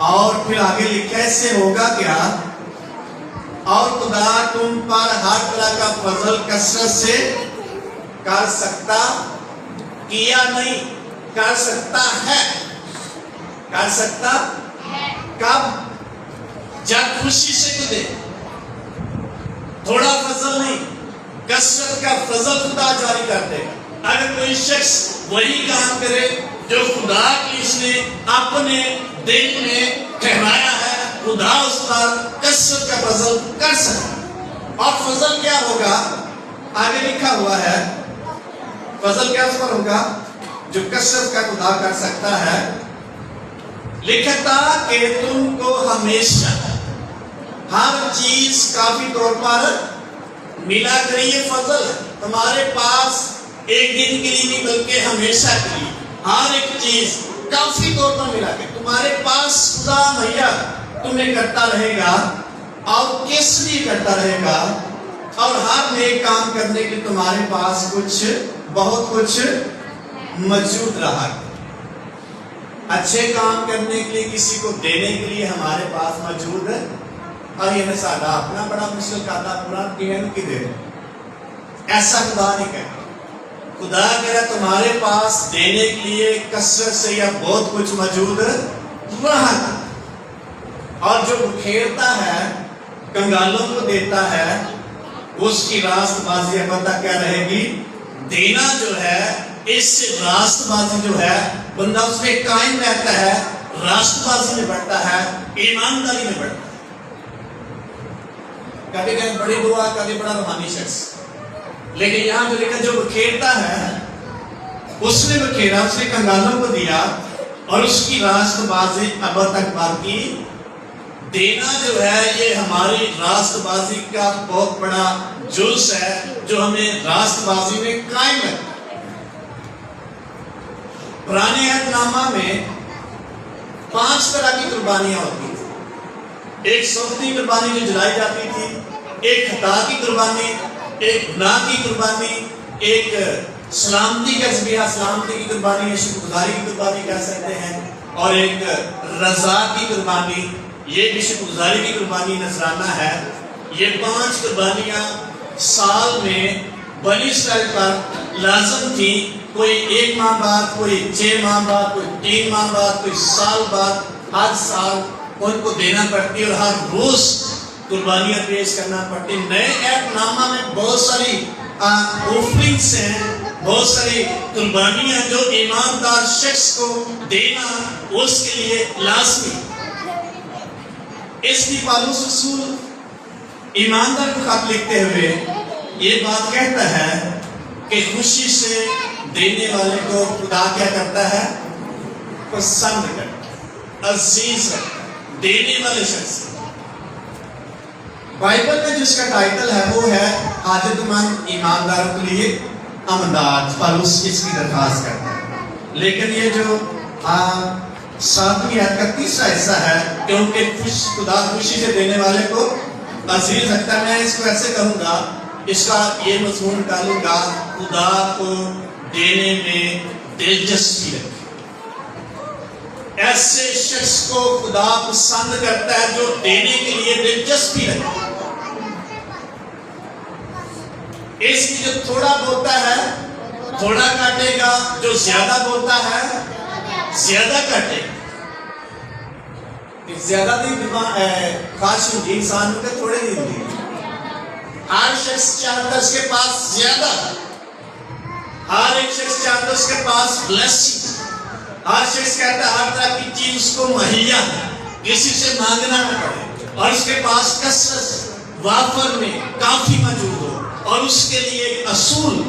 اور پھر آگے لکھا ہے اس سے ہوگا کیا؟ اور خدا تم پر ہر طرح کا فضل کثرت سے کر سکتا کیا نہیں، کر سکتا ہے، کر سکتا کب؟ جب خوشی سے تو دے، تھوڑا فضل نہیں، کثرت کا فضل خدا جاری کر دے گا۔ اگر کوئی شخص وہی کام کرے جو خدا کی اس نے اپنے دل میں ٹھہرایا ہے، خدا اس پر کثرت کا فضل کر سکتا۔ اور فضل کیا ہوگا؟ آگے لکھا ہوا ہے فضل کیا اس پر ہوگا جو کثرت کا خدا کر سکتا ہے، لکھتا کہ تم کو ہمیشہ ہر چیز کافی طور پر ملا کرے۔ یہ فضل ہے تمہارے پاس ایک دن کے لیے نہیں بلکہ ہمیشہ کے لیے ہر ایک چیز کافی طور پر ملا کے تمہارے پاس خدا مہیا تمہیں کرتا رہے گا، اور کس لیے کرتا رہے گا؟ اور ہر نیک کام کرنے کے لیے تمہارے پاس کچھ بہت کچھ موجود رہا۔ اچھے کام کرنے کے لیے، کسی کو دینے کے لیے ہمارے پاس موجود ہے۔ اور یہ سادہ اپنا بڑا مشکل کرتا پورا کی دے ایسا خدا نہیں کہتا۔ خدا کہہ رہا تمہارے پاس دینے کے لیے کثرت سے یا بہت کچھ موجود رہا، اور جو بکھیرتا ہے کنگالوں کو دیتا ہے اس کی راست بازی ابدا کیا رہے گی؟ دینا جو ہے، اس سے راست بازی جو ہے بندہ اس میں قائم رہتا ہے، راست بازی میں بڑھتا ہے، ایمانداری میں بڑھتا ہے۔ کبھی کبھی بڑی دعا، کبھی بڑا روحانی شخص، لیکن یہاں جو لکھا جو بکھیرتا ہے اس نے بکھیرا، اس نے کنگالوں کو دیا، اور اس کی راست بازی ابد تک باقی۔ دینا جو ہے یہ ہماری راست بازی کا بہت بڑا جز ہے جو ہمیں راست بازی میں قائم رکھتا ہے۔ پرانے عہد نامہ میں 5 طرح کی قربانیاں ہوتی تھیں۔ ایک صوتی قربانی جو جلائی جاتی تھی، ایک خطا کی قربانی، ایک گناہ کی قربانی، ایک سلامتی کا ذبیحہ، سلامتی کی قربانی، شکر گزاری کی قربانی کہہ سکتے ہیں، اور ایک رضا کی قربانی، یہ بھی شکر گزاری کی قربانی نذرانہ ہے۔ یہ 5 قربانیاں سال میں بنی اسرائیل پر لازم تھی، کوئی 1 ماہ بعد، کوئی 6 ماہ بعد، کوئی 3 ماہ بعد، کوئی سال بعد، ہر سال ان کو دینا پڑتی، اور ہر روز قربانیاں پیش کرنا پڑتی۔ نئے عہد نامہ میں بہت ساری آفرنگس ہیں، بہت ساری قربانیاں جو ایماندار شخص کو دینا اس کے لیے لازمی۔ اس کی پالوس رسول ایماندار کو خط لکھتے ہوئے یہ بات کہتا ہے کہ خوشی سے دینے والے کو خدا کیا کرتا ہے؟ پسند کرتا ہے، عزیز رکھتا ہے دینے والے شخص۔ بائبل میں جس کا ٹائٹل ہے وہ ہے حاجت مند ایمانداروں کے لیے امداد۔ پالوس اس کی درخواست کرتا ہے، لیکن یہ جو 7ویں آیت کا 3را حصہ ہے، کیونکہ خدا خوشی سے دینے والے کو عزیز رکھتا ہے، میں اس کو ایسے کہوں گا، اس کا یہ مضمون نکالوں گا، خدا کو دینے میں دلچسپی رکھے۔ ایسے شخص کو خدا پسند کرتا ہے جو دینے کے لیے دلچسپی رکھے۔ اس کی جو تھوڑا بولتا ہے تھوڑا کاٹے گا، جو زیادہ بولتا ہے زیادہ کاٹے گا۔ زیادہ نہیں خاص ہوگی انسان کو تھوڑے نہیں ہوگی۔ ہر شخص چاہتا ہے اس کے پاس زیادہ، ہر ایک شخص چاہتا ہے اس کے پاس بلیسنگ، ہر شخص کہتا ہے ہر طرح کی چیز اس کو مہیا ہے، کسی سے مانگنا نہ پڑے، اور اس کے پاس کثرت وافر میں کافی موجود ہو۔ اور اس کے لیے ایک اصول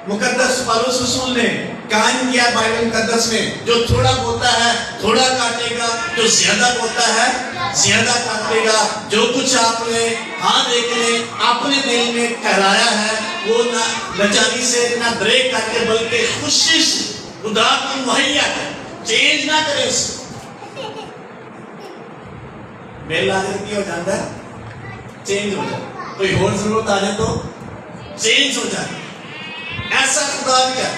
مقدس پالوس رسول نے قائم کیا بائبل مقدس میں، جو تھوڑا بولتا ہے تھوڑا کاٹے گا، جو زیادہ بولتا ہے زیادہ کاٹے گا۔ جو کچھ آپ نے دیکھ لیں اپنے دل میں ٹھہرایا ہے وہ نہ لچاری سے نہ بریک کر کے بلکہ خوشی سے خدا کی مہیا ہے، چینج نہ کرے اس کو۔ میل لازم کی ہو جاتا ہے، چینج ہو جائے، کوئی اور ضرورت آ جائے تو چینج ہو جائے۔ ایسا خدا کیا؟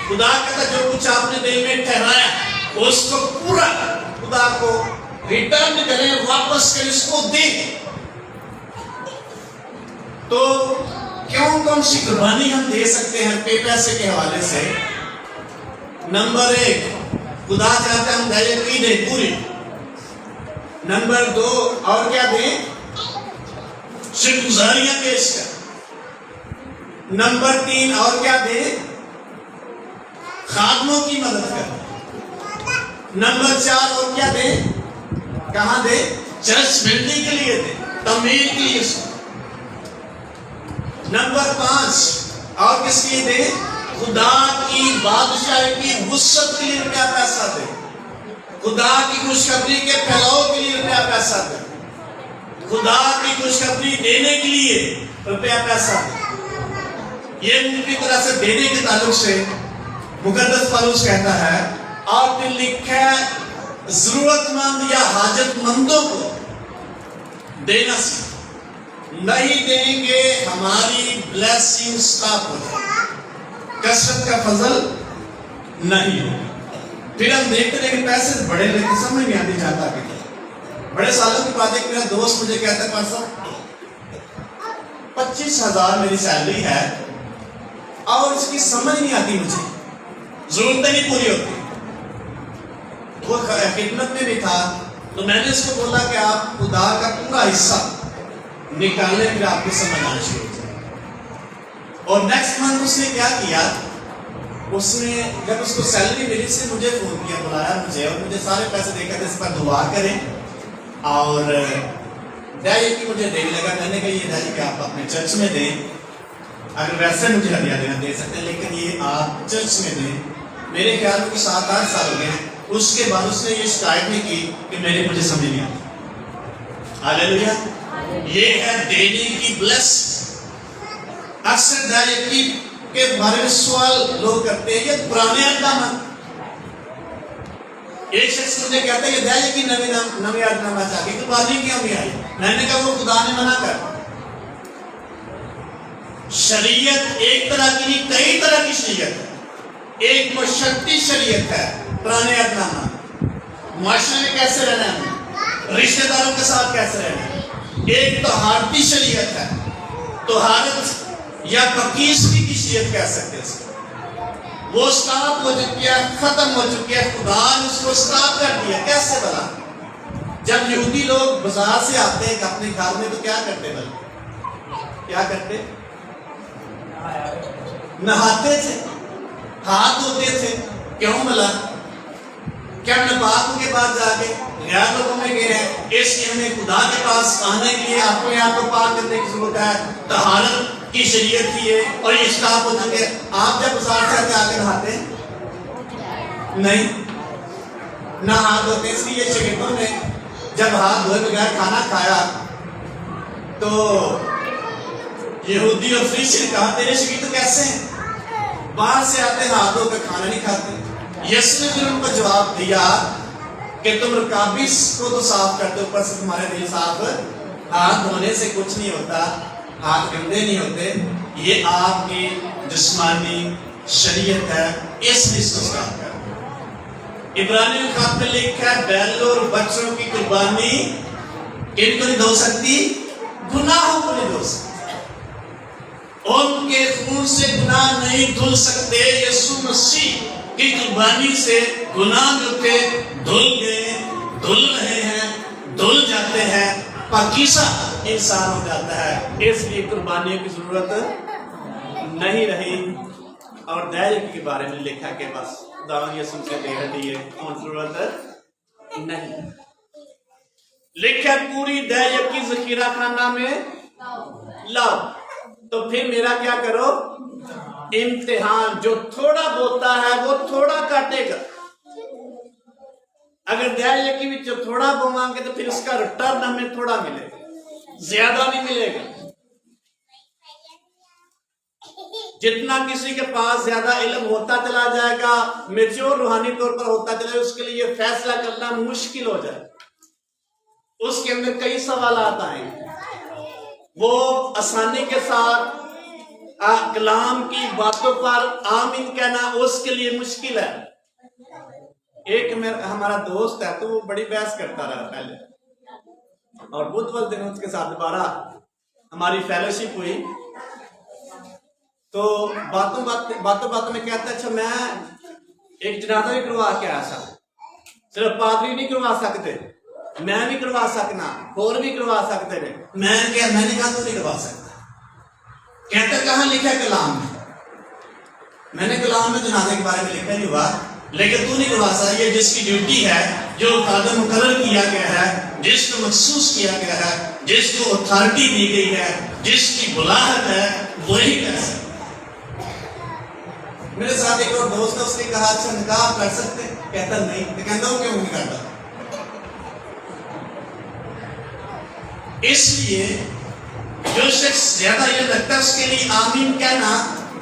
خدا کہتا جو کچھ آپ نے دل میں ٹھہرایا اس کو پورا، خدا کو ریٹرن کریں, واپس کریں, اس کو دیں. تو کون سی قربانی ہم دے سکتے ہیں پیسے کے حوالے سے؟ نمبر 1, خدا چاہتا ہے ہم دہیے کی دیں پوری. نمبر 2, اور کیا دیں؟ شکر گزاریاں پیش کر. نمبر 3, اور کیا دیں؟ خادموں کی مدد کر. نمبر 4, اور کیا دیں؟ کہاں دیں؟ چرچ بلڈنگ کے لیے دیں, تعمیر کے لیے. نمبر 5, اور کس لیے دیں؟ خدا کی بادشاہی کی وسعت کے لیے روپیہ پیسہ دیں. خدا کی خوشخبری کے پھیلاؤ کے لیے روپیہ پیسہ دیں. خدا کی خوشخبری دینے کے لیے روپیہ پیسہ دیں. یہ مختلف طرح سے دینے کے تعلق سے مقدس پولس کہتا ہے, اور پھر لکھا ہے ضرورت مند یا حاجت مندوں کو دینا سیکھ. نہیں دیں گے ہماری بلیسنگ سٹاپ ہو جائے, کثرت کا فضل نہیں ہوگا. پھر ہم دیکھتے ہیں کہ پیسے بڑے لیتے سمجھ نہیں آتی جاتا کہ بڑے سالوں کے بعد ایک میرا دوست مجھے کہتا ہے پرسوں 25,000 میری سیلری ہے اور اس کی سمجھ نہیں آتی, مجھے ضرورتیں نہیں پوری ہوتی. وہ خدمت میں بھی تھا, تو میں نے اس کو بولا کہ آپ خدا کا پورا حصہ نکالنے پھر آپ کی سمجھ آنا شروع ہو جائے. اور نیکسٹ منتھ اس نے کیا کیا, اس نے جب اس کو سیلری ملی سے مجھے فون کیا, بلایا مجھے, اور مجھے سارے پیسے دے کر اس پر دعا کریں اور دہی کی مجھے دینے لگا. میں نے کہا یہ دہی کہ آپ اپنے چرچ میں دیں, اگر ویسے مجھے ہدیہ دینا دے سکتے ہیں, لیکن یہ آپ چرچ میں دیں. میرے خیال میں 7-8 سال ہو گئے. اس کے بعد اس نے یہ شکایت نہیں کی کہ مجھے سمجھ نہیں آتی. ہاللیلویا. یہ ہے دینے کی بلیس. اکثر دہی کے بارے میں سوال لوگ کرتے ہیں, یہ پرانے اقدامات. ایک شخص مجھے کہتا ہے کہ دہی کی نوی اقدامہ چاہیے, قربانی کیوں بھی آئی؟ میں نے کہا وہ خدا نے منع کر. شریعت ایک طرح کی نہیں, کئی طرح کی شریعت ہے. ایک مشرتی شریعت ہے پرانے اقدامات, معاشرے میں کیسے رہنا ہے, رشتہ داروں کے ساتھ کیسے رہنا ہے. ایک طہارتی شریعت ہے, طہارت یا پاکیزگی کی شریعت کہہ سکتے ہیں. وہ سٹاپ ہو چکی ہے, ختم ہو چکی ہے. خدا نے اس کو سٹاپ کر دیا. کیسے بلا؟ جب یہودی لوگ بازار سے آتے ہیں اپنے گھر میں تو کیا کرتے بھائی؟ کیا کرتے؟ نہاتے تھے, ہاتھ دھوتے تھے. کیوں بلا؟ کیا نپاک کے پاس جا کے غیر لوگوں میں گئے ہیں, اس لیے ہمیں خدا کے پاس آنے کے لیے اپنے آپ کو پاک کرنے کی ضرورت ہے. طہارت کی شریعت ہی ہے اور یہ اسٹاپ ہو چکے. آپ جب بازار سے آ کے نہاتے نہیں, نہ ہاتھ دھوتے. اس لیے شاگردوں نے جب ہاتھ دھوئے بغیر کھانا کھایا تو یہودی اور فریسی نے کہا تیرے شاگرد کیسے ہیں, باہر سے آتے ہاتھ دھو کے کھانا نہیں کھاتے. یسوع نے پھر ان کو جواب دیا کہ تم رکابی کو تو صاف کرتے, اوپر سے تمہارے دل صاف. ہاتھ دھونے سے کچھ نہیں ہوتا, ہاتھ گندے نہیں ہوتے. یہ آپ کی جسمانی شریعت ہے, اس لیے اس کو صاف کر. عبرانیوں کا خط میں لکھا ہے بیل اور بچوں کی قربانی کن کو نہیں دھو سکتی؟ گناہوں کو نہیں دھو سکتی. ان کے خون سے گناہ نہیں دھل سکتے. یسوع مسیح کی قربانی سے گناہ جو تھے دھل گئے, دھل رہے ہیں, دھل جاتے ہیں, پاکیزہ انسان ہو جاتا ہے. اس لیے قربانیوں کی ضرورت نہیں رہی. اور دہی کے بارے میں لکھا کہ بس خداوند یسوع سے دے دیے, اور ضرورت نہیں. لکھا پوری دہی کی ذخیرہ خانہ میں لاؤ. تو پھر میرا کیا کرو؟ امتحان. جو تھوڑا بوتا ہے وہ تھوڑا کاٹے گا. اگر دہی کی بھی جو تھوڑا بوائیں گے تو پھر اس کا ریٹرن ہمیں تھوڑا ملے گا, زیادہ نہیں ملے گا. جتنا کسی کے پاس زیادہ علم ہوتا چلا جائے گا, میچور روحانی طور پر ہوتا چلے گا, اس کے لیے یہ فیصلہ کرنا مشکل ہو جائے. اس کے اندر کئی سوالات آئیں, وہ آسانی کے ساتھ کلام کی باتوں پر آمین کہنا اس کے لیے مشکل ہے. ایک ہمارا دوست ہے تو وہ بڑی بحث کرتا رہا پہلے, اور بدھ والے دن اس کے ساتھ دوبارہ ہماری فیلوشپ ہوئی تو باتوں میں کہتا ہے اچھا میں ایک جنازہ بھی کروا کے آیا تھا, صرف پادری نہیں کروا سکتے, میں بھی کروا سکنا, اور بھی کروا سکتے ہیں. میں نے کہا تو نہیں کروا سکتا. کہتا کہاں لکھا ہے کلام میں نے کلام میں جنازے کے بارے میں لکھا نہیں ہوا, لیکن تو نہیں کروا سکتا. یہ جس کی ڈیوٹی ہے, جو قادر مقرر کیا گیا ہے, جس کو مخصوص کیا گیا ہے, جس کو اتھارٹی دی گئی ہے, جس کی بلاہت ہے, وہی کر سکتا. میرے ساتھ ایک اور دوست ہے, اس نے کہا اچھا نکاح کر سکتے, کہتا نہیں. میں کہتا ہوں کیوں نہیں کرتا. اس لیے جو شخص زیادہ یہ لگتا ہے اس کے لیے آمین کہنا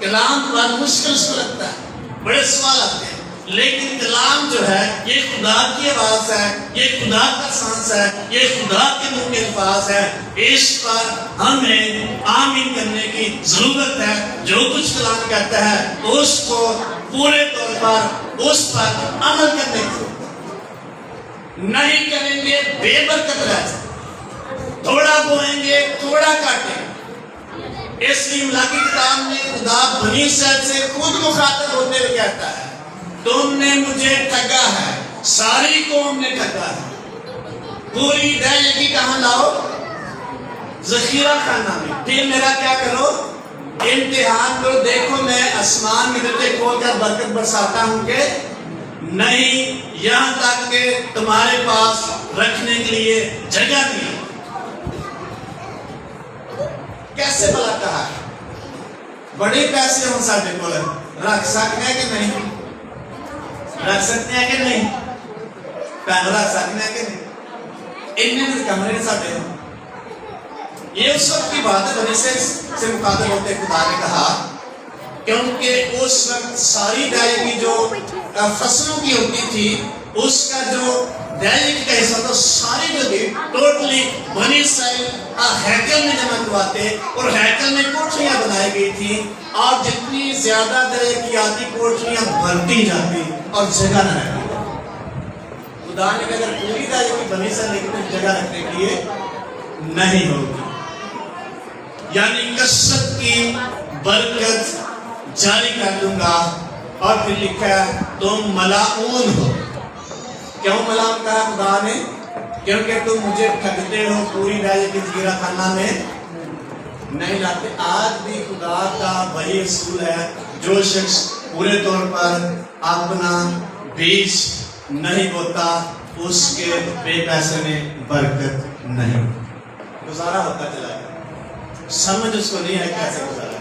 کلام بڑا مشکل اس کو لگتا ہے, بڑے سوال آتے ہیں. لیکن کلام جو ہے یہ خدا کی آواز ہے, یہ خدا کا سانس ہے, یہ خدا کے منہ کے الفاظ ہے. اس پر ہمیں آمین کرنے کی ضرورت ہے. جو کچھ کلام کہتا ہے اس کو پورے طور پر اس پر عمل کرنے کی ضرورت ہے. نہیں کریں گے بے برکت رہ جائے, تھوڑا بوئیں گے تھوڑا کاٹیں گے. اس لیے ملاکی کتاب میں خدا بنی اسرائیل سے خود مخاطب ہوتے ہوئے کہتا ہے تم نے مجھے ٹھگا ہے, ساری قوم نے ٹھگا ہے. پوری دہلی کہاں لاؤ, ذخیرہ خانہ میں. پھر میرا کیا کرو, امتحان کرو. دیکھو میں آسمان میں درجے کھول کر برکت برساتا ہوں کہ نہیں, یہاں تک کہ تمہارے پاس رکھنے کے لیے جگہ نہیں. کیسے بلا کہا, بڑے پیسے ہوں ساڈے کول, رکھ سکتے ہیں کہ نہیں, رکھ سکتے ہیں کہ نہیں, پین رکھ سکتے ہیں کہ نہیں. انہیں کمرے ساڈے ہوں. یہ اس وقت کی بات ہے بنی سے مخاطب ہوتے خدا نے کہا, کیونکہ اس وقت ساری دہلی کی جو فصلوں کی ہوتی تھی اس کا جو دہلی کا حصہ تھا ساری جو تھی ٹوٹلی بنی اسرائیل ہیکل میں جمع کرواتے, اور ہیکل میں کوٹھیاں بنائی گئی تھی, اور جتنی زیادہ دہلی کی آتی کوٹھیاں بھرتی جاتی اور جگہ نہ رہتی. خدا نے کہا اگر پوری دہلی کی بنی اسرائیل لیکن جگہ رکھنے کے لیے نہیں ہوگی, یعنی کثرت کی برکت جاری کر دوں گا. اور پھر لکھا ہے تم ملعون ہو. کیوں ملعون کہا خدا نے, کیونکہ تم مجھے ٹھگتے ہو, پوری دہلی کی ذخیرہ خانہ میں نہیں لاتے. آج بھی خدا کا وہی اصول ہے, جو شخص پورے طور پر اپنا بیج نہیں بوتا اس کے بے پیسے میں برکت نہیں, گزارا ہوتا چلا گیا. سمجھ اس کو نہیں ہے کیسے گزارا.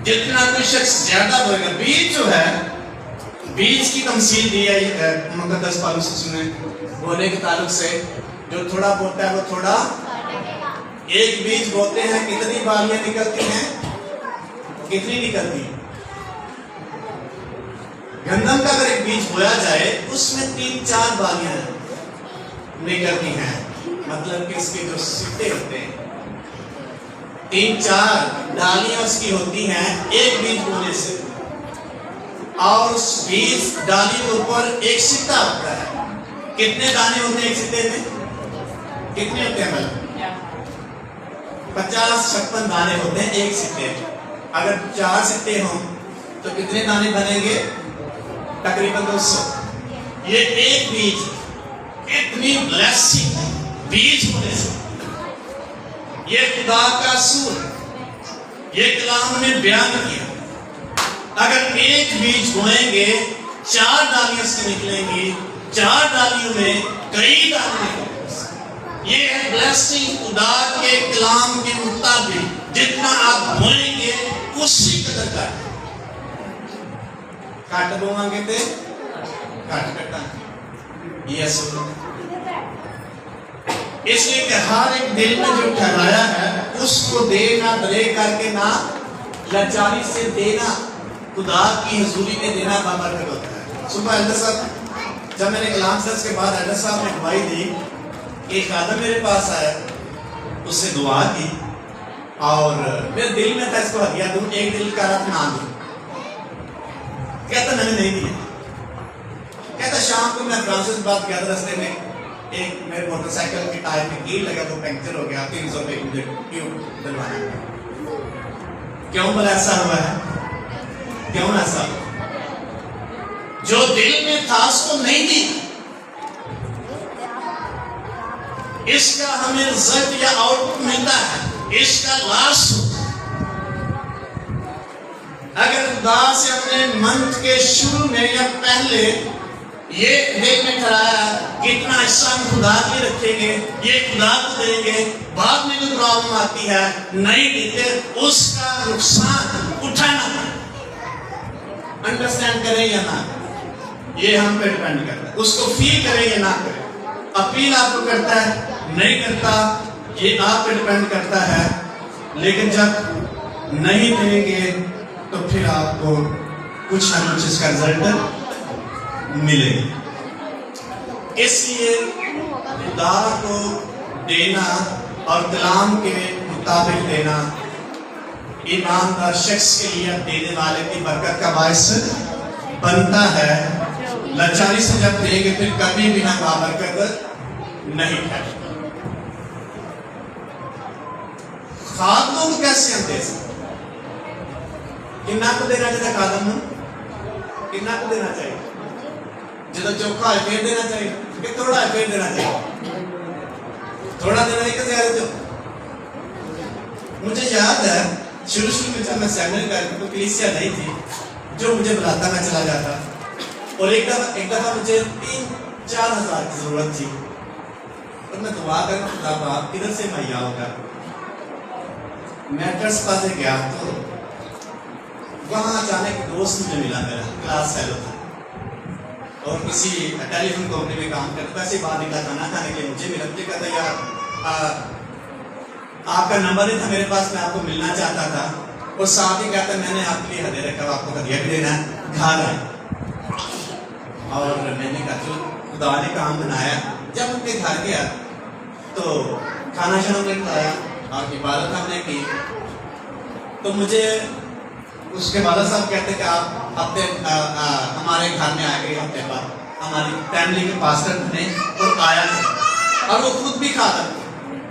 جتنا کوئی شخص زیادہ بولے گا, بیج جو ہے, بیج کی تمثیل دی ہے مقدس پالوس نے بونے کے تعلق سے. جو تھوڑا بولتا ہے وہ تھوڑا, ایک بیج بوتے ہیں کتنی بالیاں نکلتی ہیں, کتنی نکلتی ہیں. گندم کا اگر ایک بیج بویا جائے اس میں 3-4 بالیاں نکلتی ہیں, مطلب کہ اس کے جو سٹے ہوتے ہیں 3-4 ڈالیاں اس کی ہوتی ہیں ایک بیج بونے سے, اور اس بیج ڈالی کے اوپر ایک سٹا ہوتا ہے. کتنے دانے ہوتے ہیں ایک سٹے میں, کتنے ہوتے ہیں, 50-56 دانے ہوتے ہیں ایک سٹے میں. اگر 4 سٹے ہوں تو کتنے دانے بنیں گے, تقریباً 200. یہ ایک بیج اتنی بلیسنگ بیج ہونے سے, یہ خدا کا اصول, یہ کلام نے بیان کیا. اگر ایک بیج بوئیں گے 4 ڈالیاں اس کی نکلیں گی, 4 ڈالیوں میں کئی دانے نکلیں گے. یہ ہے بلیسنگ خدا کے کلام کے مطابق. جتنا آپ بوئیں گے اسی قدر کٹ بوئیں گے تھے کٹ کٹا. یہ اصول ہے. اس لیے کہ ہر ایک دل میں جو ٹھہرایا ہے اس کو دینا, بلے کر کے نہ لاچاری سے دینا, خدا کی حضوری میں دینا بابرکت ہوتا ہے. صبح ایڈر صاحب جب میں نے کلام درس کے بعد ایڈر صاحب نے گواہی دی کہ ایک آدم میرے پاس آیا, اس سے دعا کی, اور میرے دل میں تھا اس کو ہدیہ دوں, ایک دل کا رکھ نہ دوں. کہتا میں نے نہیں دیا. کہتا شام کو میں فرانسس بات کیا تھا رستے میں ایک میرے موٹر سائیکل کی ٹائر میں کیل لگا وہ پنکچر ہو گیا 300 روپے کی مجھے ٹیوب دلوانا کیوں بلا ایسا ہوا ہے کیوں ایسا جو دل میں تھا اس کو نہیں دی اس کا ہمیں رزلٹ یا آؤٹ پٹ ملتا ہے اس کا لاس اگر خدا سے اپنے منتھ کے شروع میں یا پہلے یہ دل میں کھڑایا کتنا حصہ ہم خدا کے رکھیں گے یہ خدا کو دیں گے بعد میں کوئی پرابلم آتی ہے نہیں دیتے اس کا نقصان اٹھانا انڈرسٹینڈ کریں یا نہ یہ ہم پہ ڈیپینڈ کرتا ہے اس کو فیل کریں یا نہ کریں اپیل آپ کو کرتا ہے نہیں کرتا یہ آپ پہ ڈیپینڈ کرتا ہے لیکن جب نہیں دیں گے تو پھر آپ کو کچھ نہ کچھ اس کا رزلٹ ملے گا اس لیے خدا کو دینا اور کلام کے مطابق دینا ایماندار شخص کے لیے دینے والے کی برکت کا باعث بنتا ہے لاچاری سے جب دیں گے پھر کبھی بھی نہ برکت نہیں ہے خادموں کو کیسے ہم دے سکتے کنا کو دینا چاہیے خادم کنا کو دینا چاہیے جب چوکھا ہے پھر دینا چاہیے کہ تھوڑا ہے پھر دینا چاہیے تھوڑا دینا ہے کہ زیادہ جو مجھے یاد ہے شروع میں جب میں سیمنل کرتا تو کلیسیا نہیں تھی جو مجھے بلاتا میں چلا جاتا اور ایک دفعہ مجھے 3-4 ہزار کی ضرورت تھی اور میں دعا کرتا خدا باپ کدھر سے مہیا ہوگا میں ٹرس پاسے گیا تو وہاں جانے کے دوست مجھے ملا میرا کلاس فیلو تھا اور کسی ٹیلی فون کمپنی میں کام کرتا ویسے باہر نکلا کھانا کھانے کے لیے مجھے ملا مجھے کہتا یار آپ کا نمبر نہیں تھا میرے پاس میں آپ کو ملنا چاہتا تھا اور ساتھ ہی کہتا میں نے آپ کے لیے ہدیہ رکھا آپ کو ہدیہ بھی دینا ہے گھر آئے اور میں نے کہا جو خدا نے کام بنایا جب ان کے گھر گیا تو کھانا شروع میں کھایا اور عبادت ہم نے کی تو مجھے اس کے والد صاحب کہتے کہ آپ ہفتے ہمارے گھر میں آئے گئے ہفتے بعد ہماری فیملی کے پاسٹر بنے اور آیا تھا اور وہ خود بھی کھاتا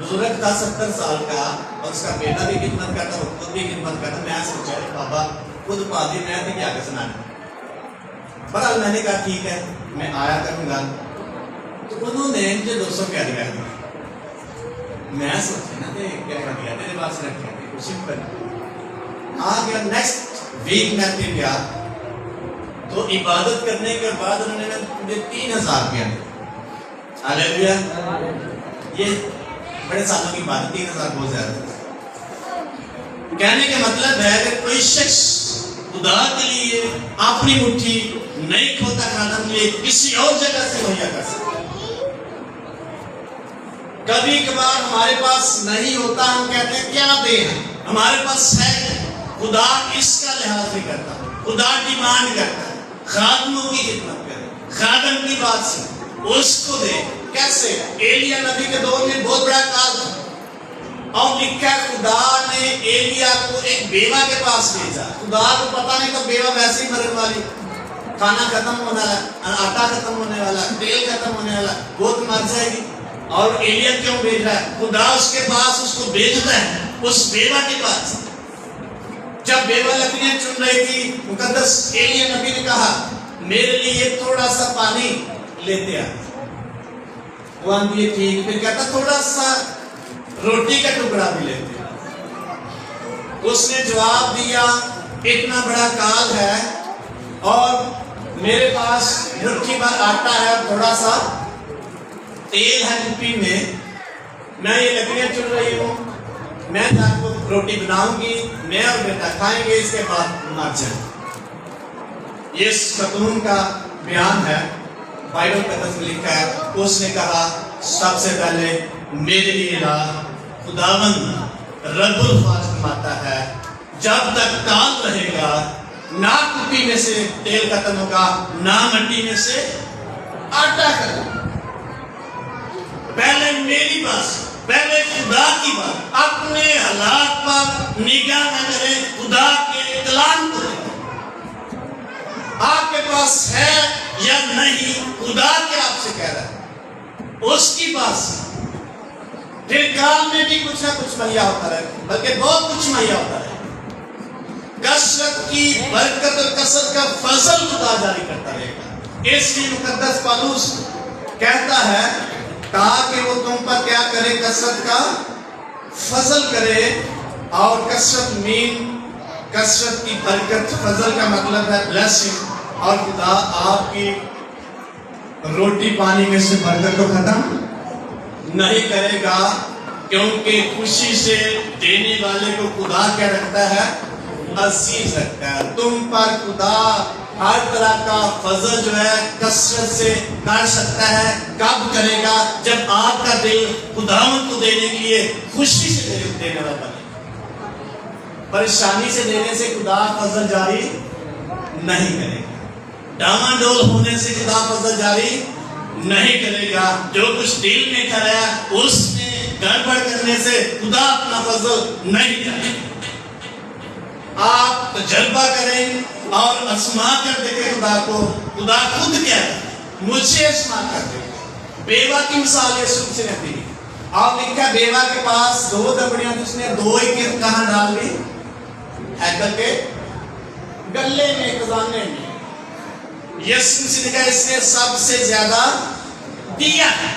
بزرگ تھا 70 سال کا اور اس کا بیٹا بھی خدمت کرتا وہ خود بھی خدمت کرتا میں سوچا بابا خود پادری میں تھے کیا کہ سنانا بہرحال میں نے کہا ٹھیک ہے میں آیا کروں گا تو انہوں نے مجھے 200 روپیہ دیا میں سوچا نا کیا کر دیا میرے پاس رکھے تھے کچھ پر آ گیا نیکسٹ ویک میں پھر گیا تو عبادت کرنے کے بعد انہوں نے مجھے 3000 روپیہ دیا ہاللیلویا یہ بڑے سالوں کی بات 3000 بہت زیادہ کہنے کا مطلب ہے کہ کوئی شخص خدا کے لیے اپنی مٹھی نہیں کھوتا خادم کے لیے کسی اور جگہ سے مہیا کر سکتا کبھی کبھار ہمارے پاس نہیں ہوتا ہم کہتے ہیں کیا دیں ہمارے پاس ہے خدا اس کا لحاظ نہیں کرتا خدا ڈیمانڈ کرتا ہے خادموں کی خدمت کرے خادم کی بات سے اس کو دے کیسے ایلیا نبی کے دور میں بہت بڑا کال تھا اور لکھا خدا نے ایلیا کو ایک بیوہ کے پاس بھیجا خدا کو پتا نہیں تو بیوہ ویسے ہی مرنے والی کھانا ختم ہونے والا آٹا ختم ہونے والا تیل ختم ہونے والا وہ تو مر جائے گی اور ایلیا کیوں بھیج رہا ہے خدا اس کے پاس اس کو بھیجتا ہے اس بیوہ کے پاس جب بیوہ لکڑیاں چن رہی تھی مقدس ایلیا نبی نے کہا میرے لیے تھوڑا سا پانی لیتے آ وہ آندھی ٹھیک پھر کہتا تھوڑا سا روٹی کا ٹکڑا بھی لیتے اس نے جواب دیا اتنا بڑا کال ہے اور میرے پاس مٹھی بھر آٹا ہے اور تھوڑا سا تیل ہے ٹپی میں یہ لکڑیاں چن رہی ہوں میں آپ کو روٹی بناؤں گی میں اور بیٹا کھائیں گے اس کے بعد مر جائیں یہ اس خاتون کا بیان ہے بائبل قدس میں لکھا ہے اس نے کہا سب سے پہلے میرے لیے خداوند رب الفاظ فرماتا ہے جب تک کال رہے گا نہ ٹپی میں سے تیل ختم ہوگا نہ مٹی میں سے آٹا ختم پہلے میری بات پہلے خدا کی بات اپنے حالات پر نگاہ نہ کریں خدا کے کلام کو آپ کے پاس ہے یا نہیں، خدا کیا آپ سے کہہ رہا ہے اس کی بات سے، پھر کام میں بھی کچھ نہ کچھ مہیا ہوتا رہے، بلکہ بہت کچھ مہیا ہوتا رہے۔ کثرت کی برکت اور کثرت کا فضل خدا جاری کرتا رہے گا۔ اس لیے مقدس پالوس کہتا ہے تاکہ وہ تم پر کیا کرے، کثرت کا فضل کرے۔ اور کثرت کی برکت، فضل کا مطلب ہے بلیسنگ، اور خدا آپ کی روٹی پانی میں سے برکت کو ختم نہیں کرے گا، کیونکہ خوشی سے دینے والے کو خدا کیا رکھتا ہے، عزیز رکھتا ہے۔ تم پر خدا ہر طرح کا فضل جو ہے کثرت سے کر سکتا ہے۔ کب کرے گا؟ جب آپ کا دل خداوند کو دینے کے لیے خوشی سے دینے والا بنے۔ پریشانی سے دینے سے خدا فضل جاری نہیں کرے گا، ڈاماڈول ہونے سے خدا فضل جاری نہیں کرے گا۔ جو کچھ دل میں کرا اس میں گڑبڑ کرنے سے خدا اپنا فضل نہیں کرے گا۔ آپ تجربہ کریں اور آزما کر دیکھیں خدا کو۔ خدا خود کہتا ہے مجھے آزما کر دیکھیں۔ بیوہ کی مثال یسوع مسیح نے دی، اور لکھا بیوہ کے پاس 2 دمڑیاں تھی، اس نے 2 ہی کہاں ڈال دی؟ ہیکل کے گلے میں، خزانے میں۔ یسوع مسیح نے کہا اس نے سب سے زیادہ دیا ہے،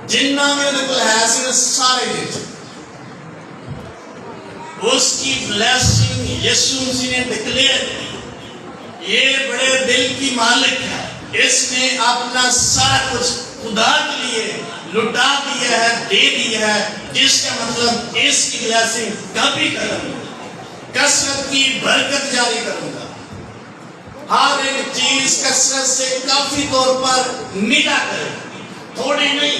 جنہ میں انہیں کل ہے اس نے سارے دے چکے۔ اس کی بلیسنگ یسوع مسیح نے ڈکلیئر کی، یہ بڑے دل کی مالک ہے، اس نے اپنا سارا کچھ خدا کے لیے لٹا دیا ہے، دے دیا ہے، جس کا مطلب اس کی بلیسنگ کبھی کروں گا، کثرت کی برکت جاری کروں گا۔ ہر ایک چیز کثرت سے کافی طور پر ملا کرے، تھوڑی نہیں۔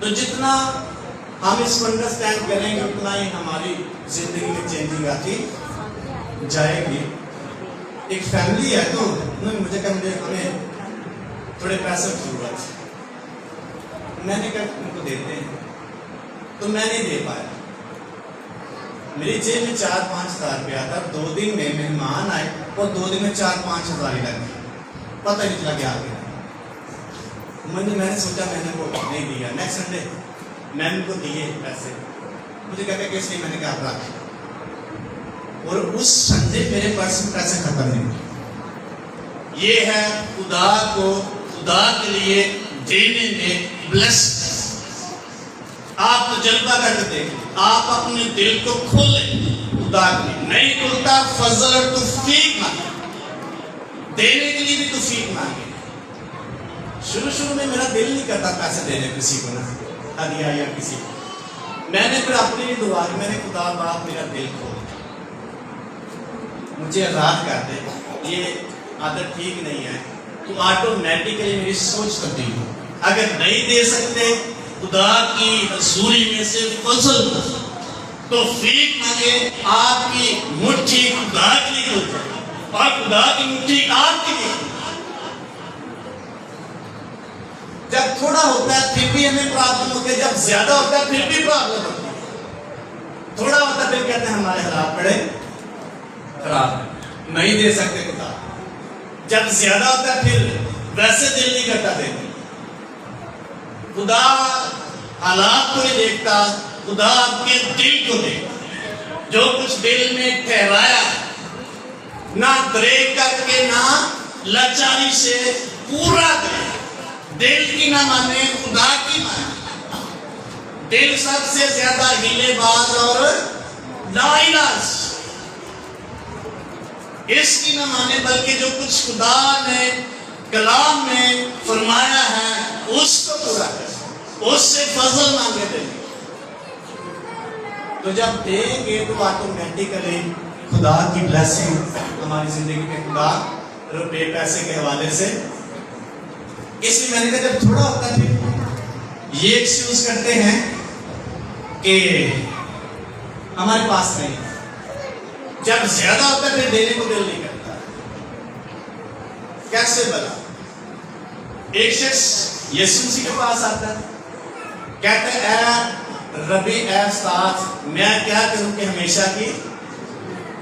تو جتنا ہم اس کو انڈرسٹینڈ کریں گے اتنا ہی ہماری زندگی میں چینجنگ آتی جائے گی۔ ایک فیملی ہے تو انہوں نے مجھے کہا ہمیں تھوڑے پیسے کی ضرورت ہے، میں نے کہا ان کو دیتے ہیں، تو میں نہیں دے پایا۔ میری جیب میں 4-5 ہزار روپیہ تھا، 2 دن میں مہمان آئے اور 2 دن میں 4-5 ہزار ہی لگ گئے، پتہ نہیں چلا کیا گیا۔ میں نے سوچا میں نے وہ نہیں دیا۔ نیکسٹ سنڈے میں نے ان کو دیے پیسے، مجھے کہتے کہ اس لیے میں نے کہا رکھ، اور اس سنڈے میرے پرس میں پیسے ختم نہیں ہوئے۔ یہ ہے خدا کو خدا کے لیے دینے میں بلیس۔ آپ تجربہ کر کے دیکھیں، آپ اپنے دل کو کھولیں، خدا کے لیے نہیں کھلتا، فضل اور توفیق مانگیں، دینے کے لیے بھی توفیق مانگیں۔ شروع میں میرا دل نہیں کرتا پیسے دینے کسی کو، نہ ہدیہ یا کسی کو۔ میں نے پھر اپنے لیے دعا کی، میں نے خدا باپ میرا دل کھول، مجھے آزاد کر دے، یہ عادت ٹھیک نہیں ہے۔ تو آٹومیٹکلی میری سوچ تبدیل ہو۔ اگر نہیں دے سکتے خدا کی حضوری میں سے فضل توفیق مانگے، آپ کی مٹھی خدا کے لیے کھل جائے اور خدا کی مٹھی آپ کے لیے۔ جب تھوڑا ہوتا ہے پھر بھی ہمیں پرابلم ہوتی ہے، جب زیادہ ہوتا ہے پھر بھی پرابلم ہوتی ہے۔ تھوڑا ہوتا ہے پھر کہتے ہیں ہمارے حالات بڑے خراب ہیں، نہیں دے سکتے خدا۔ جب زیادہ ہوتا ہے پھر ویسے دل نہیں کرتا دینے۔ خدا حالات کو نہیں دیکھتا، خدا آپ کے دل کو دیکھتا۔ جو کچھ دل میں ٹھہرایا، نہ دریغ کر کے نہ لاچاری سے پورا دے، دل کی نہ مانے خدا کی مانے۔ دل سب سے زیادہ ہیلے باز اور لاعلاج، اس کی نہ مانے، بلکہ جو کچھ خدا نے کلام میں فرمایا ہے اس کو پورا کرے، اس سے فضل مانگے دیں۔ تو جب دیں گے تو آٹومیٹکلی خدا کی بلیسنگ ہماری زندگی میں، خدا روپے پیسے کے حوالے سے۔ اس لیے میں نے کہا جب تھوڑا ہوتا ہے پھر یہ ایکسکیوز کرتے ہیں کہ ہمارے پاس نہیں، جب زیادہ ہوتا ہے پھر دینے کو دل نہیں کرتا۔ کیسے بلا؟ ایک شخص یسوع مسیح کے پاس آتا ہے، کہتا ہے اے ربی، اے استاد، میں کیا کروں کہ ہمیشہ کی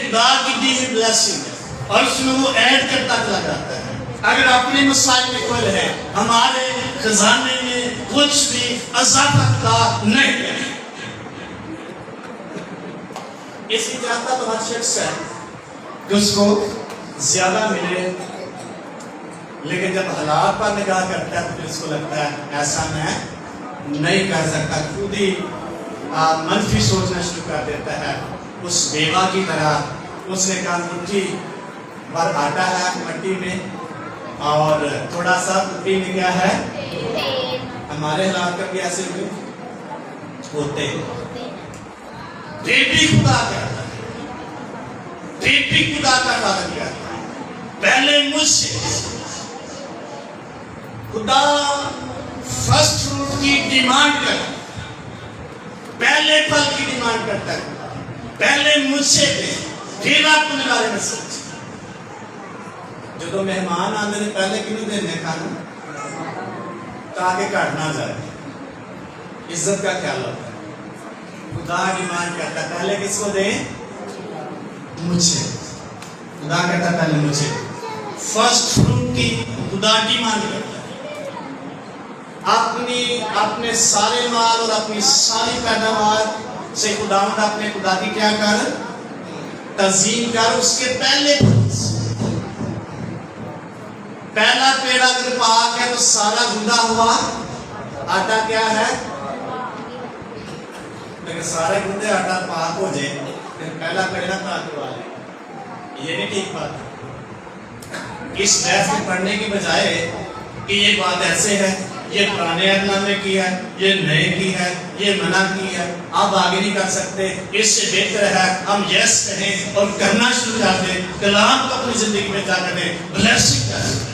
خدا کی دی ہوئی بلیسنگ ہے اور اس میں وہ ایڈ کرتا چلا جاتا ہے. اگر اپنے مسائل میں کل ہے, ہمارے خزانے میں کچھ بھی اضافہ خدا نہیں ہے. اس کی چاہتا تو ہر شخص ہے کہ اس کو زیادہ ملے, لیکن جب حالات پر نگاہ کرتا ہے تو پھر اس کو لگتا ہے ایسا میں نہیں کر سکتا, خود ہی منفی سوچنا شروع کر دیتا ہے. اس بیوہ کی طرح اس نے کہا مٹھی بھر آٹا ہے مٹی میں اور تھوڑا سا مٹی میں کیا ہے. ہمارے حالات کبھی ایسے ہوتے ہیں. پھر بھی خدا کہتا ہے, پھر بھی خدا کا کارن کہتا ہے پہلے مجھ سے. خدا فرسٹ فروٹ کی ڈیمانڈ کرتا ہے, پہلے پھل کی ڈیمانڈ کرتا ہے. پہلے مجھ سے دے, پھر آپ کو بارے میں سوچ. جو مہمان آتے ہیں پہلے کیوں دینے کھانا تاکہ کٹ نہ جائے. عزت کا خیال ہوتا ہے. خدا ڈیمانڈ کرتا ہے پہلے کس کو دیں, مجھے. خدا کہتا ہے پہلے مجھے. فرسٹ فروٹ کی خدا ڈیمانڈ کرتا ہے. اپنے سارے مال اور اپنی ساری پیداوار سے خداوند اپنے خدا کی کیا کر, تعظیم کر. اس کے پہلے پہلا پیڑ اگر پاک ہے تو سارا گندا ہوا آٹا کیا ہے, لیکن سارے گندے آٹا پاک ہو جائے پھر پہلا پیڑ پاک ہوا ہے. یہ نہیں ٹھیک بات. اس بحث میں پڑھنے کی بجائے کہ یہ بات ایسے ہے, یہ پرانے اعلان میں کی ہے, یہ نئے کی ہے, یہ منع کی ہے, آپ آگے نہیں کر سکتے, اس سے بہتر ہے ہم یس کہیں اور کرنا شروع کر دیں. کلام کو اپنی زندگی میں جا کر دیں, بلیسنگ کریں.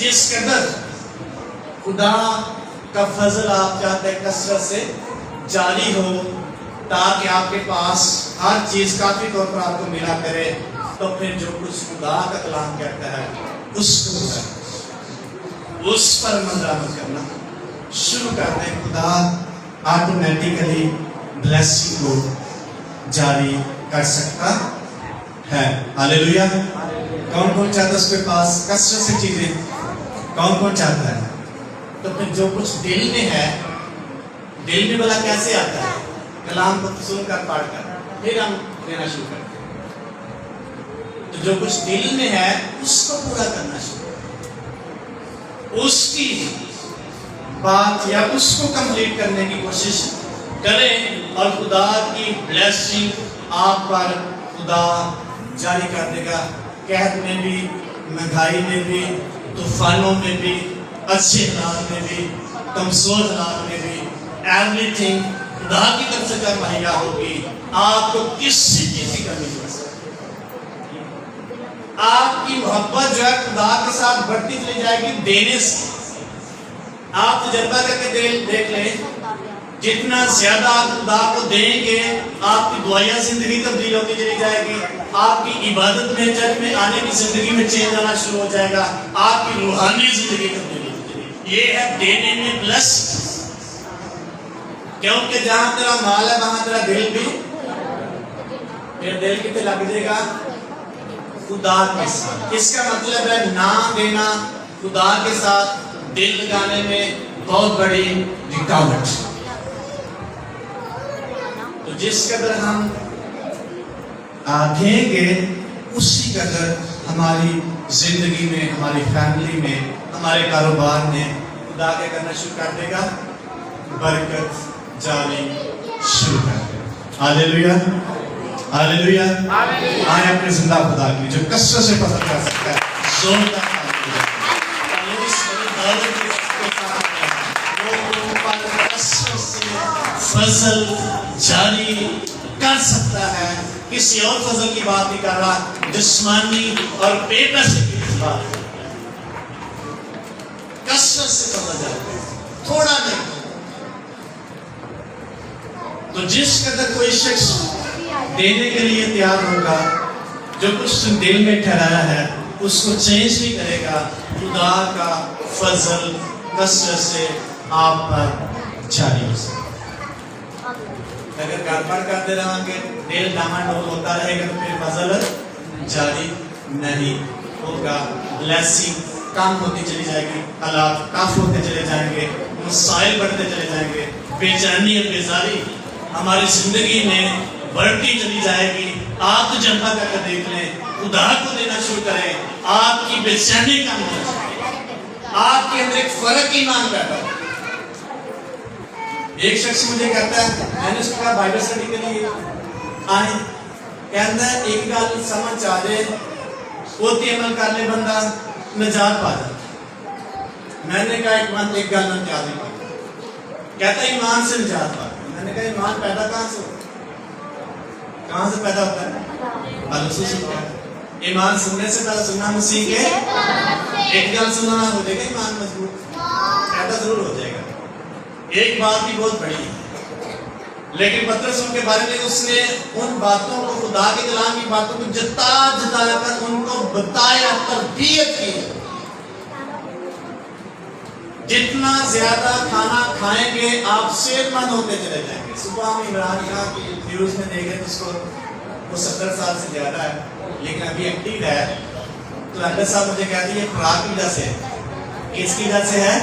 جس قدر خدا کا فضل آپ چاہتے ہیں کثرت سے جاری ہو تاکہ آپ کے پاس ہر چیز کافی طور پر آپ کو ملا کرے, تو پھر جو کچھ خدا کا کلام کہتا ہے اس کو اس پر مندرامت کرنا شروع کر دیں. خدا آٹومیٹیکلی بلیسنگ کو جاری کر سکتا ہے. ہاللیلویا. کون کون چاہتا ہے اس کے پاس کثرت سے چیزیں, کون کون چاہتا ہے. تو پھر جو کچھ دل میں ہے, دل میں بلا کیسے آتا ہے, کلام کو سن کر پڑھ کر پھر ہم دینا شروع کرتے ہیں. تو جو کچھ دل میں ہے اس کو پورا کرنا شروع کریں, اس کی بات یا اس کو کمپلیٹ کرنے کی کوشش کریں اور خدا کی بلیسنگ آپ پر خدا جاری کر دے گا. قحط میں بھی, مہنگائی میں بھی, طوفانوں میں بھی, اچھے حالات میں بھی, کمزور حالات میں بھی, ایوری تھنگ خدا کی طرف سے جب مہیا ہوگی. آپ کو کسی چیز کی کمی نہیں ہو سکتی. آپ کی محبت جو ہے خدا کے ساتھ بڑھتی چلی جائے گی دینے سے. آپ تجربہ کر کے دیکھ لیں, جتنا زیادہ آپ خدا کو دیں گے آپ کی دعائیہ زندگی تبدیل ہوتی چلی جائے گی. آپ کی عبادت میں چرچ میں آنے کی زندگی میں چینج آنا شروع ہو جائے گا. آپ کی روحانی زندگی تبدیل ہوتی چلی. یہ ہے دینے میں بلس, کیونکہ جہاں تیرا مال ہے وہاں تیرا دل بھی. میرا دل کتنے لگ جائے گا خدا کے ساتھ. اس کا مطلب ہے نہ دینا خدا کے ساتھ دل لگانے میں بہت بڑی رکاوٹ. تو جس قدر ہم دیں گے اسی قدر ہماری زندگی میں, ہماری فیملی میں, ہمارے کاروبار میں خدا کے کرنا شروع کر دے گا, برکت جاری شروع کر دے گا. ہاللیلویا, ہاللیلویا. آئے اپنے زندہ خدا کی جو کثرت سے پتہ کر سکتا ہے, زوردار فضل جاری کر سکتا ہے. کسی اور فضل کی بات نہیں کر رہا, جسمانی اور بے پیسے کی بات. کثرت سے فضل جاری, تھوڑا نہیں. تو جس قدر کوئی شخص دینے کے لیے تیار ہوگا, جو کچھ دل میں ٹھہرایا ہے اس کو چینج نہیں کرے گا, خدا کا فضل کثرت سے آپ پر جاری ہو سکتا. اگر گڑبڑ کرتے رہیں گے دل ڈاماڈول ہوتا رہے گا تو پھر فضل جاری نہیں ہوگا. بلیسنگ کم ہوتی چلی جائے گی, حالات ٹف ہوتے چلے جائیں گے, مسائل بڑھتے چلے جائیں گے, بے چینی اور بیزاری ہماری زندگی میں بڑھتی چلی جائے گی. آپ تو جنتا کر کے دیکھ لیں, خدا کو دینا شروع کریں, آپ کی بے چینی کم ہو جائے گی, آپ کے اندر ایک فرق ایمان پیدا ہو. ایک شخص مجھے کہتا ہے, میں نے اس کو کہا بائبل اسٹڈی کے لیے آئیں, کہتا ہے ایک گل سمجھ آ جائے ہوتی عمل کر لے بندہ نجات پا جاتا. میں نے کہا ایک گل میں یاد نہیں پاتا. کہتا ہے ایمان سے نجات پا. میں نے کہا ایمان پیدا کہاں سے ہوتا ہے؟ کہاں سے پیدا ہوتا ہے؟ بلوسو سے ہوتا ہے. ایمان سننے سے پہلے سننا مسیح کے ایک گل سننا ہو جائے گا ایمان مضبوط پیدا ضرور ہو جائے گا. ایک بات بھی بہت بڑی ہے, لیکن پترس ان کے بارے میں اس نے ان باتوں کو, خدا کے کلام کی باتوں کو جتا کر ان کو بتایا, تربیت کی. جتنا زیادہ کھانا کھائیں گے آپ صحت مند ہوتے چلے جائیں گے. صبح ہم عمران خان کی نیوز میں دیکھیں تو اس کو وہ 70 سال سے زیادہ ہے لیکن ابھی ایکٹیو ہے. تو ڈاکٹر صاحب مجھے کہتے ہیں یہ خوراک کی وجہ سے ہے. کس کی وجہ سے ہے؟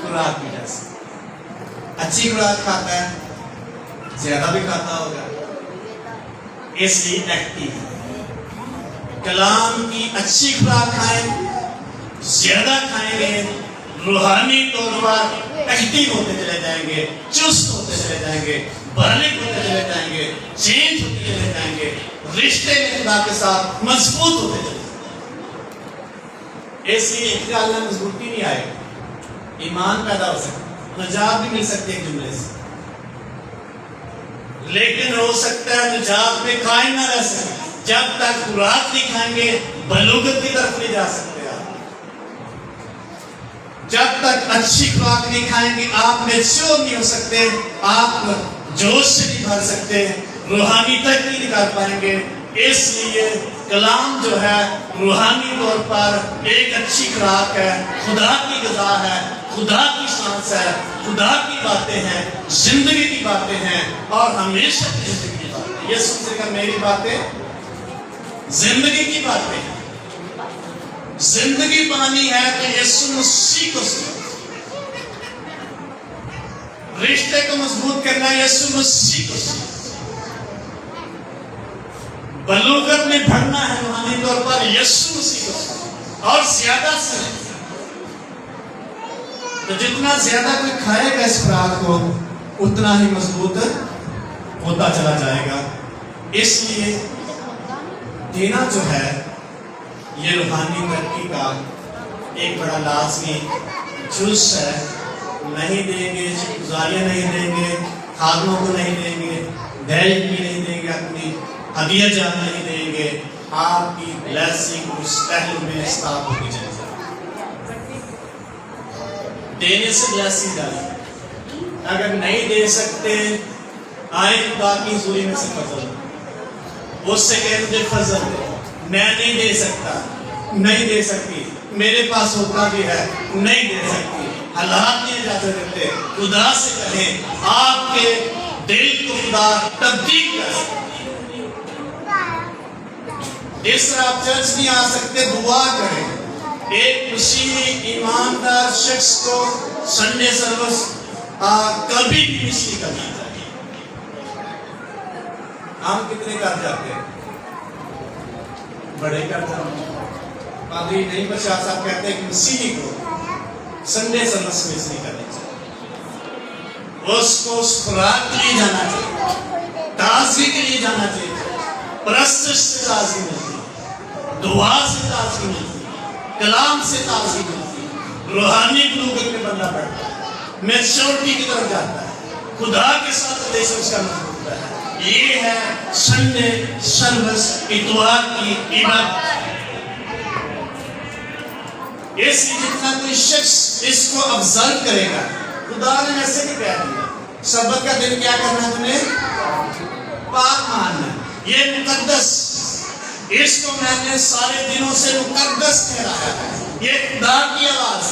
خوراک کی وجہ سے. اچھی خوراک کھاتا ہے, زیادہ بھی کھاتا ہوگا, اس لیے ایکٹیو. کلام کی اچھی خوراک کھائیں, زیادہ کھائیں گے, روحانی طور پر ایکٹیو ہوتے چلے جائیں گے, چست ہوتے چلے جائیں گے, بالغ ہوتے چلے جائیں گے, چینج ہوتے چلے جائیں گے, رشتے میں خدا کے ساتھ مضبوط ہوتے چلے جائیں گے. اس لیے اقرار میں مضبوطی نہیں آئے گی, ایمان پیدا ہو سکتا, نجات بھی مل سکتی ہے ایک جملے سے, لیکن ہو سکتا ہے نجات میں قائم نہ رہ سکے. جب تک خوراک نہیں کھائیں گے بلوغت کی طرف نہیں جا سکتے آپ. جب تک اچھی خوراک نہیں کھائیں گے آپ میچور نہیں ہو سکتے, آپ جوش سے نہیں بھر سکتے, روحانی تک نہیں کر پائیں گے. اس لیے کلام جو ہے روحانی طور پر ایک اچھی خوراک ہے, خدا کی غذا ہے, خدا کی سانس ہے, خدا کی باتیں ہیں, زندگی کی باتیں ہیں اور ہمیشہ کی زندگی کی باتیں. یہ سن سے کہ میری باتیں زندگی کی باتیں ہیں. زندگی پانی ہے تو یسوع مسیح کو سنو. رشتے کو مضبوط کرنا ہے یسوع مسیح کو سنو. بلوغت میں بڑھنا ہے روحانی طور پر یسوع مسیح کو سنو اور زیادہ سے. تو جتنا زیادہ کوئی کھائے گا اس خوراک کو اتنا ہی مضبوط ہوتا چلا جائے گا. اس لیے دینا جو ہے یہ روحانی ترقی کا ایک بڑا لازمی جز ہے. نہیں دیں گے, گزاریاں نہیں دیں گے, خادموں کو نہیں دیں گے, دہیج بھی نہیں دیں گے, اپنی ہدیہ جات نہیں دیں گے, آپ کی بلیسنگ اس پہلو میں اسٹاپ ہوتی چلی جائے. دینے سے بلیسنگ جائے. اگر نہیں دے سکتے آئے خدا کی حضوری میں سے فضل, اس سے کہے مجھے فضل دے, میں نہیں دے سکتا, نہیں دے سکتی, میرے پاس ہوتا بھی ہے نہیں دے سکتی, حالات نہیں اجازت دیتے. خدا سے کہیں آپ کے دل کو خدا تبدیل کر سکتے. جس طرح آپ چرچ نہیں آ سکتے دعا کریں. ایک مسیحی ایماندار شخص کو سنڈے سروس کبھی بھی مس نہیں کرنا چاہیے. ہم کتنے کر جاتے ہیں, بڑے کر جاتے ہیں. پادری نہیں بچا صاحب کہتے ہیں کہ مسیحی کو سنڈے سروس مس نہیں کرنی چاہیے. اس کو اس خوراک کے لیے جانا چاہیے, تازگی کے لیے جانا چاہیے. پرستش سے تازگی ملتی, دعا سے تازگی ملتی, کلام سے تازگی ملتی, روحانی بلوغت میں بندہ بڑھتا ہے, میچورٹی کی طرف جاتا ہے, خدا کے ساتھ ریلیشن اس کا مضبوط ہوتا ہے. یہ ہے سنڈے سروس اتوار کی عبادت. اس لیے جتنا کوئی شخص اس کو ابزرو کرے گا, خدا نے ایسے نہیں کہہ دیا سبت کا دن کیا کرنا ہے تمہیں پاک ماننا, یہ مقدس, اس کو میں نے سارے دنوں سے مقدس ٹھہرایا ہے. یہ خدا کی آواز,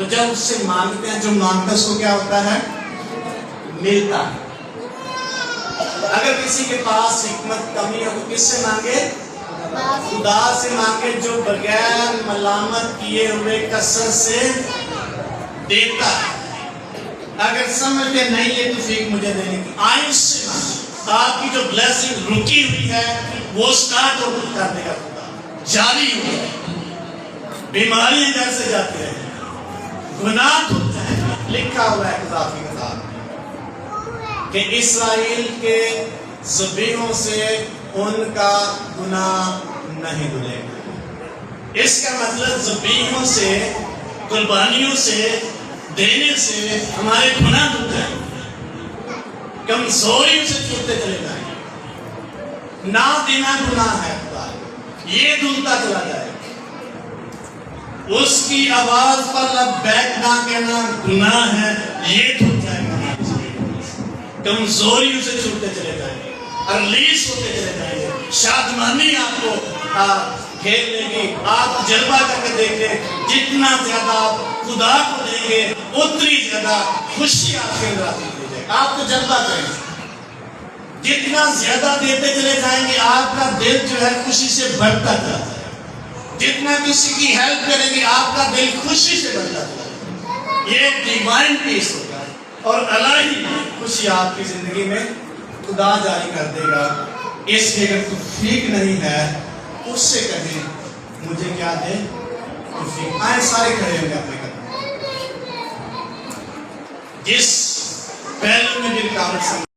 تو جب اس سے مانگتے ہیں جو مانگتا ہے اس کو کیا ہوتا ہے؟ ملتا ہے. اگر کسی کے پاس حکمت کمی ہے وہ کس سے مانگے؟ خدا سے مانگے جو بغیر ملامت کیے ہوئے کثرت سے دیتا ہے. اگر سمجھتے نہیں ہے تو فیک مجھے دینے کی آئیں سے مانگے. آپ کی جو بلیسنگ رکی ہوئی ہے وہ سٹارٹ کر دے گا خدا. جاری ہو جائے, بیماریاں گھر سے جاتی رہیں, گناہ دھل جائیں. لکھا ہوا ہے خدا کی کتاب میں کہ اسرائیل کے ذبیحوں سے ان کا گناہ نہیں دھلے گا. اس کا مطلب ذبیحوں سے, قربانیوں سے, دینے سے ہمارے گناہ دھل جائیں گے, کمزوریوں سے چھوٹتے چلے جائیں گے. نہ دینا گناہ ہے خدا, یہ دھلتا چلا جائے گا. اس کی آواز پر لبیک نہ کہنا گناہ ہے, یہ دھل جائے گا. کمزوریوں سے چھوٹتے چلے جائیں گے, ریلیز ہوتے چلے جائیں گے. شادمانی آپ کو کھیل لے گی. آپ تجربہ کر کے دیکھیں, جتنا زیادہ آپ خدا کو دیں گے اتنی زیادہ خوشی آپ کے اندر آتی ہے. آپ تجربہ کریں, جتنا زیادہ دیتے چلے جائیں گے آپ کا دل جو ہے خوشی سے بڑھتا چلا جائے گا. جتنا کسی کی ہیلپ کریں گے آپ کا دل خوشی سے بڑھتا چلا جائے گا. یہ ایک ڈیوائن پیس ہوگا اور الہی خوشی آپ کی زندگی میں خدا جاری کر دے گا. اس لیے اگر توفیق نہیں ہے اس سے کہیں مجھے کیا دے توفیق. آئیں سارے کھڑے ہوں گے اپنے قدم. جس پہلو میں بھی رکاوٹ